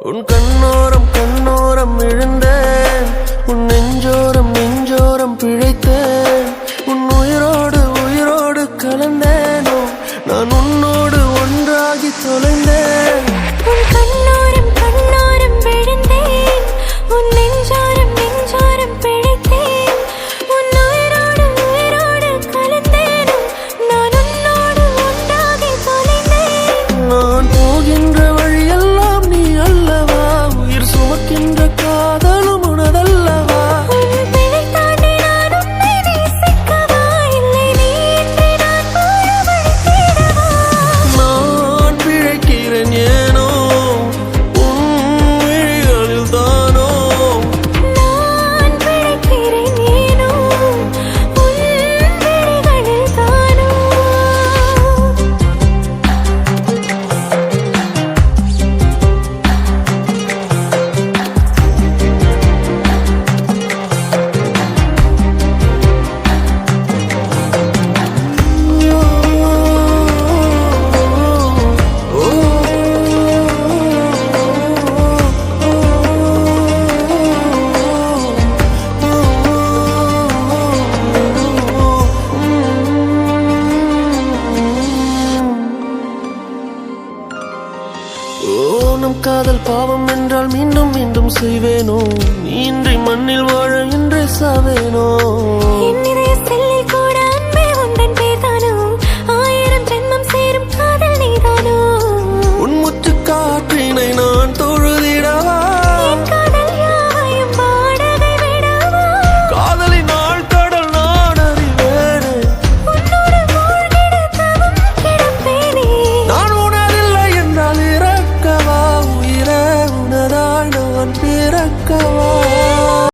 உன் கண்ணோரம் கண்ணோரம் விழுந்தேன், உன் நெஞ்சோரம் நெஞ்சோரம் பிழைத்தேன், உன் உயிரோடு உயிரோடு கலந்தேனோ நான் உன்னோடு ஒன்றாகி தொலைந்தேன். உன் கண்ணோரம் கண்ணோரம் விழுந்தேன், உன் நெஞ்சோரம் நெஞ்சோரம் பிழைத்தேன், உன் உயிரோடு உயிரோடு கலந்தேனோ நான் உன்னோடு ஒன்றாகி தொலைந்தேன். நான் போகின்ற வழியெல்லாம் நீ அல்லவா, உயிர் சுமக்கின்ற காதலும் உனதல்லவா. உன் பிழை தாண்டி நான் உன்னை நேசிக்கவா, இல்லை நீ இன்றி நான் வாழ வழி தேடவா. நான் பிழைக்கிறேன் ஏனோ உன் விழிகளில் தானோ. நான் பிழைக்கிறேன் ஏனோ உன் விழிகளில் தானோ. நம் காதல் பாவம் என்றால் மீண்டும் மீண்டும் செய்வேனோ, நீ இன்றி மண்ணில் வாழ இன்றே சாவேனோ. என் இதய செல்லில் கூட அன்பே உந்தன் பேர்தானோ, 1000 ஜென்மம் சேரும் காதல் நீதானோ. உன் முச்சு காற்றினை நான் தொழுதிடவா, என் காதல் யாவையும் வாடகை விடவா. காதலின் ஆழ்கடல் நான் அறிவேனே, உன்னோடு மூழ்கிட தவம் கிடப்பேனே. நான் உணரில்லை என்றால் இறக்கவா, உயிரே உனதால் நான் பிறக்கவா.